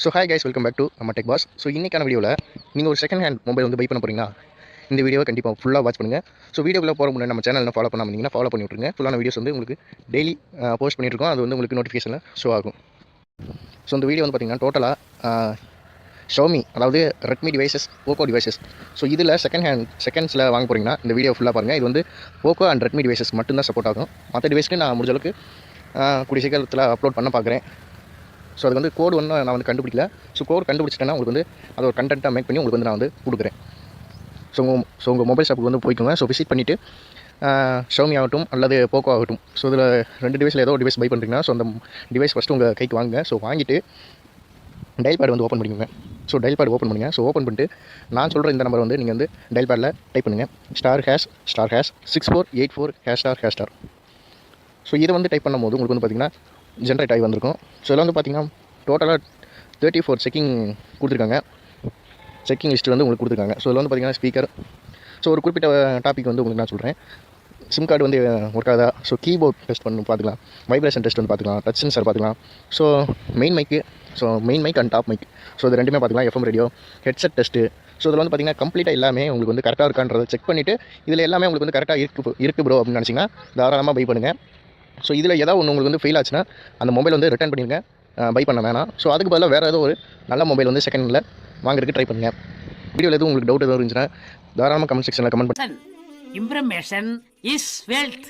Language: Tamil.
So hi guys, welcome back to நம்ம டெக் பாஸ். ஸோ இன்றைக்கான வீடியோவில் நீங்கள் ஒரு செகண்ட் ஹேண்ட் மொபைல் வந்து பை பண்ண போகிறீங்களா? இந்த வீடியோவை கண்டிப்பாக ஃபுல்லாக வாட்ச் பண்ணுங்கள். ஸோ வீடியோக்குள்ளே போகிற முன்னாடி நம்ம சேனலில் ஃபாலோ பண்ணாமல் இருந்தீங்கன்னா ஃபாலோ பண்ணி விட்ருங்க. ஃபுல்லான வீடியோஸ் வந்து உங்களுக்கு டெய்லி போஸ்ட் பண்ணியிருக்கோம். அது வந்து உங்களுக்கு நோட்டிஃபிகேஷனில் ஷோ ஆகும். ஸோ இந்த வீடியோ வந்து பார்த்திங்கன்னா டோட்டலாக ஷோமி, அதாவது Redmi devices, Poco devices. So இதில் செகண்ட்ஸில் வாங்க போகிறீங்கன்னா இந்த வீடியோ ஃபுல்லாக பாருங்கள். இது வந்து போக்கோ அண்ட் ரெட்மி டிவைசஸ் மட்டும்தான் சப்போர்ட் ஆகும். மற்ற டிவைஸ்க்கு நான் முடிஞ்ச அளவுக்கு கூடிய சீக்கிரத்தில் அப்லோட் பண்ண பார்க்குறேன். ஸோ அது வந்து கோடு ஒன்றும் நான் வந்து கண்டுபிடிக்கல. ஸோ கோடு கண்டுபிடிச்சிட்டேன்னா உங்களுக்கு வந்து அதை ஒரு கண்டென்ட்டாக மேக் பண்ணி உங்களுக்கு வந்து நான் வந்து கொடுக்குறேன். ஸோ உங்கள் மொபைல் ஷாப்புக்கு வந்து போய்க்கோங்க. ஸோ விசிட் பண்ணிவிட்டு ஷோமி ஆகட்டும் அல்லது போக்கோ ஆகட்டும், ஸோ இதில் 2 டிவைஸில் ஏதோ ஒரு டிவைஸ் பை பண்ணுறீங்கன்னா ஸோ அந்த டிவைஸ் ஃபஸ்ட்டு உங்கள் கைக்கு வாங்குங்க. ஸோ வாங்கிட்டு டயல் பேட் வந்து ஓப்பன் பண்ணிக்கோங்க. ஸோ டயல் பேட் ஓப்பன் பண்ணுங்கள். ஸோ ஓப்பன் பண்ணிட்டு நான் சொல்கிற இந்த நம்பர் வந்து நீங்கள் வந்து டயல் பேடில் டைப் பண்ணுங்கள். *#*6484#*#. ஸோ இதை வந்து டைப் பண்ணும்போது உங்களுக்கு வந்து பார்த்திங்கன்னா ஜென்ரேட் ஆகி வந்திருக்கும். ஸோ இதில் வந்து பார்த்திங்கன்னா டோட்டலாக 34 செக்கிங் கொடுத்துருக்காங்க. செக்கிங் லிஸ்ட்டு வந்து உங்களுக்கு கொடுத்துருக்காங்க. ஸோ இதில் வந்து பார்த்திங்கன்னா ஸ்பீக்கர். ஸோ ஒரு குறிப்பிட்ட டாபிக் வந்து உங்களுக்கு நான் சொல்கிறேன். சிம் கார்டு வந்து ஒர்க் ஆகுதா, ஸோ கீபோர்ட் டெஸ்ட் பண்ணி பார்த்துக்கலாம், வைப்ரேஷன் டெஸ்ட் வந்து பார்த்துக்கலாம், டச் சென்சார் பார்த்துக்கலாம். So main mic and top mic, so இது ரெண்டுமே பார்த்துக்கலாம். FM radio, headset test. So இதில் வந்து பார்த்திங்கன்னா கம்ப்ளீட்டாக எல்லாமே உங்களுக்கு வந்து கரெக்டாக இருக்கான்றதை செக் பண்ணிவிட்டு இதில் எல்லாமே உங்களுக்கு வந்து கரெக்டாக இருக்குது ப்ரோ அப்படின்னு நினச்சிங்கன்னா தாராளமாக பை பண்ணுங்கள். ஸோ இதில் ஏதாவது ஒன்று உங்களுக்கு வந்து ஃபெயில் ஆச்சுன்னா அந்த மொபைல் வந்து ரிட்டர்ன் பண்ணிடுங்க, பை பண்ண வேணாம். ஸோ அதுக்கு பதிலாக வேறு ஏதோ ஒரு நல்ல மொபைல் வந்து செகண்டில் வாங்குறதுக்கு ட்ரை பண்ணுங்கள். வீடியோவில் எதுவும் உங்களுக்கு டவுட் எதுவும் இருந்துச்சுன்னா தாராளமாக கமெண்ட் செக்ஷனில் கமெண்ட் பண்ணுங்கள். Information is wealth.